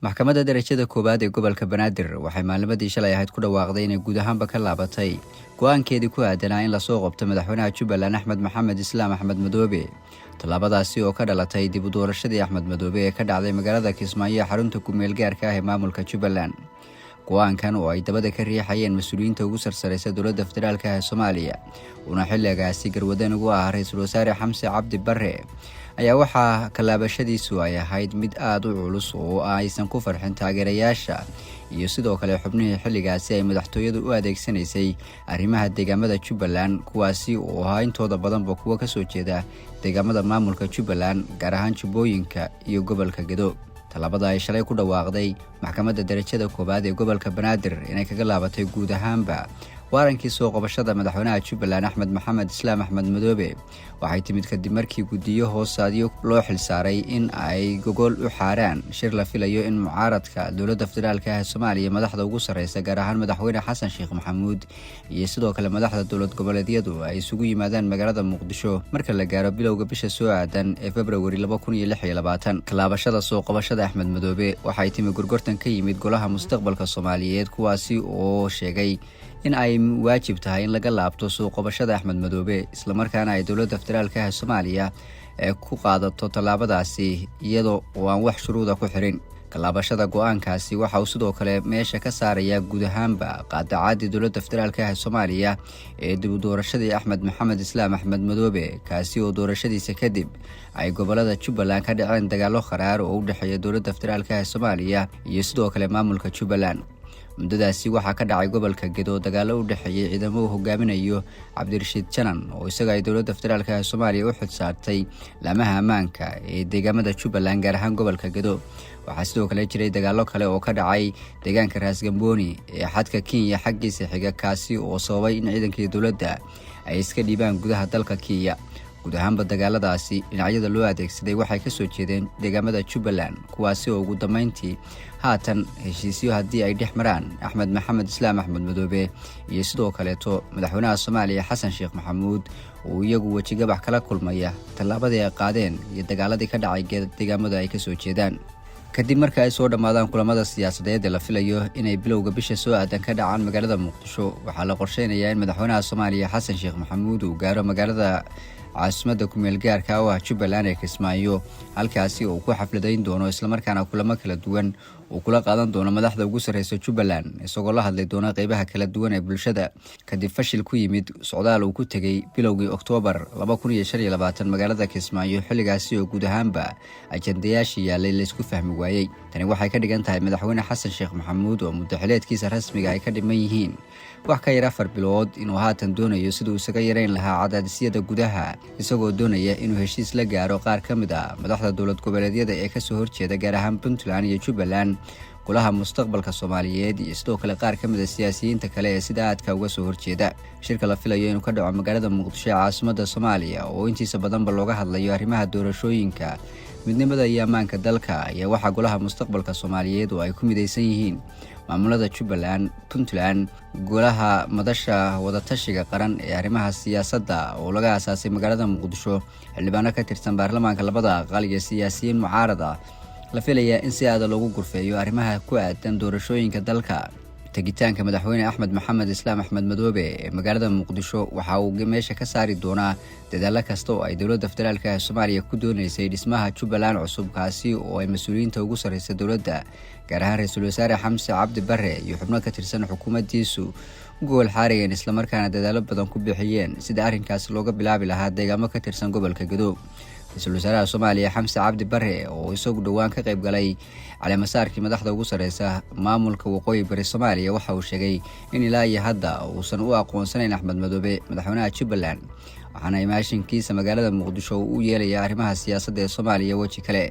maxkamadda darajada koowaad ee gobolka Banaadir waxay maalimadii shalay ahayd ku dhawaaqday inay guud ahaanba ka laabatay go'aankeedii ku aadanaa in la soo qabto madaxweynaha Jubbaland Axmed Maxamed Islaam Axmed Madoobe. Tallaabadaasi oo ka dhalatay dib u doorashadii Axmed Madoobe ee ka dhacday magaalada Kismaayo xarunta ku meel gaarka ah ee maamulka Jubbaland. Go'aankan oo ay dabada ka riixayeen mas'uuliyiinta ugu sarsareysa dowladda federaalka ee Soomaaliya una xilligaasi garwadeen ugu ah ra'iisul wasaare Xamse Cabdi Barre ayaa waxaa kalaabashadiisu ay ahayd mid aad u culus oo aysan ku farxin taageerayaasha iyo sidoo kale xubnihii xilligaasi ay madaxtooyadu u adeegsanaysay arrimaha deegaamada Jubbaland kuwaasi oo ahaa intooda badanba kuwa ka soo jeeda deegaamada maamulka Jubbaland gaar ahaan Jubbooyinka iyo gobolka Gedo. Tallaabada ay shalay ku dhawaaqday maxkamadda darajada koowaad ee gobolka Banaadir inay kaga laabatay guud ahaanba waarankii soo qabashada madaxweynaha Jubbaland Axmed Maxamed Islaam Axmed Madoobe waxay timid kadib markii guddiyo hoosaadyo loo xilsaaray in ay gogol u xaaraan shir la filayo in mucaaradka dowladda federaalka ee Soomaaliya madaxda ugu sareysa gaar ahaan madaxweyne Xasan Sheekh Maxamuud iyo sidoo kale madaxda dowlad goboleedyadu ay isugu yimaadaan magaalada Muqdisho marka la gaaro bilowga bisha soo aadan ee February 2026. Kalaabashada soo qabashada Axmed Madoobe waxay timid gorgortan ka yimid golaha mustaqbalka Soomaaliyeed kuwaasi oo sheegay in ay waajib tahay in laga laabto soo qabashada Axmed Madoobe isla markaana ay dowladda federaalka ee Soomaaliya ku qaadato tallaabadaasi iyadoo aan wax shuruuda ku xirin. Kalaabashada go'aankaasi waxa uu sidoo kale meesha ka saaraya guud ahaanba qaadacadii dowladda federaalka ee Soomaaliya ee dib u doorashadii Axmed Maxamed Islaam Axmed Madoobe kaasi oo doorashadiisa kadib ay gobolada Jubbaland ka dhaceen dagaallo qaraar oo u dhaxeeya dowladda federaalka ee Soomaaliya iyo sidoo kale maamulka Jubbaland. Muddadaasi waxaa ka dhacay gobolka Gedo dagaallo u dhaxeeyay ciidamo uu hogaaminayo Cabdirashiid Janan oo isaga ay dowladda federaalka ee Soomaaliya u xilsaartay laamaha ammaanka ee deegaamada Jubbaland gaar ahaan gobolka Gedo. Waxaa sidoo kale jiray dagaallo kale oo ka dhacay deegaanka Raas Gambooni ee xadka Kenya xaggiisa xiga kaasi oo sababay in ciidankii dowladda ay iska dhiibaan gudaha dalka Kenya. Guud ahaanba dagaaladaasi dhinacyada loo adeegsaday waxay ka soo jeedeen deegaamada Jubbaland kuwaasi oo ugu dambeyntii haatan heshiisyo haddii ay dhex maraan Axmed Maxamed Islaam Axmed Madoobe iyo sidoo kaleeto madaxweynaha Soomaaliya Xasan Sheekh Maxamuud oo iyagu wajigabax kala kulmaya tallaabadii ay qaadeen iyo dagaaladii ka dhacay deegaamada ay ka soo jeedaan. Kadib marka ay soo dhamaadaan kulamada siyaasadeed ee la filayo inay bilowga bisha soo aadan ka dhacaan magaalada Muqdisho waxaa la qorsheynayaa in madaxweynaha Soomaaliya Xasan Sheekh Maxamuud uu gaaro magaalada caasimadda ku meel gaarka ah Jubbaland ee Kismaayo halkaasi oo ku xafladayn doono isla markaana kulamo kala duwan oo kula qaadan doono madaxda ugu sareysa Jubbaland isagoo la hadlay doona qaybaha kala duwan ee bulshada kadib fashil ku yimid socdaal uu ku tagay bilowgii Oktoobar 2025 magaalada Kismaayo xilligaasi oo guud ahaanba ajandayaashii yaalay la isku fahmi waayay. Tani waxay ka dhigan tahay madaxweyne Xasan Sheekh Maxamuud oo muddo xileedkiisa rasmiga ay ka dhiman yihiin wax ka yar 4 bilood inuu haatan doonayo sidoo isaga yareyn lahaa cadaadisyada gudaha isagoo doonaya inuu heshiis la gaaro qaar ka mid ah madaxda dowlad goboleedyada ee ka soo horjeeda gaar ahaan Puntland iyo Jubbaland golaha mustaqbalka Soomaaliyeed iyo sidoo kale qaar ka mid ah siyaasiyiinta kale ee sida aadka uga soo horjeeda. Shirka la filayo inuu ka dhaco magaalada Muqdisho ee caasimadda Soomaaliya oo intiisa badanba looga hadlayo arrimaha doorashooyinka midnimada iyo ammaanka dalka ayaa waxaa golaha mustaqbalka Soomaaliyeed oo ay ku midaysan yihiin maamulada Jubbaland, Puntland, golaha madasha wadatashiga qaran ee arrimaha siyaasadda oo laga aasaasay magaalada Muqdisho xildhibaano ka tirsan baarlamaanka labada aqal iyo siyaasiyiin mucaarad ah la filayaa in si aad loogu gurfeeyo arrimaha ku aadan doorashooyinka dalka. Tagitaanka madaxweyne Axmed Maxamed Islaam Axmed Madoobe ee magaalada Muqdisho waxa uu meesha ka saari doonaa dadaal kasta oo ay dowladda federaalka ee Soomaaliya ku doonaysay dhismaha Jubbaland cusub kaasi oo ay mas'uuliyiinta ugu sareysa dowladda gaar ahaan ra'iisul wasaare Xamse Cabdi Barre iyo xubno ka tirsan xukuumaddiisu gobol xaariyeen isla markaana dadaalo badan ku bixiyeen sida arrinkaas looga bilaabi lahaa deegaamo ka tirsan gobolka Gedo. Ra'iisul wasaaraha Soomaaliya Xamse Cabdi Barre oo isagu dhawaan ka qayb galay caleemasaarkii madaxda ugu sareysa maamulka waqooyi bari Soomaaliya waxa uu sheegay in ilaa iyo hadda uusan u aqoonsanayn Axmed Madoobe madaxweynaha Jubbaland waxaana imaashinkiisa magaalada Muqdisho uu yeelaya arrimaha siyaasadda ee Soomaaliya waji kale.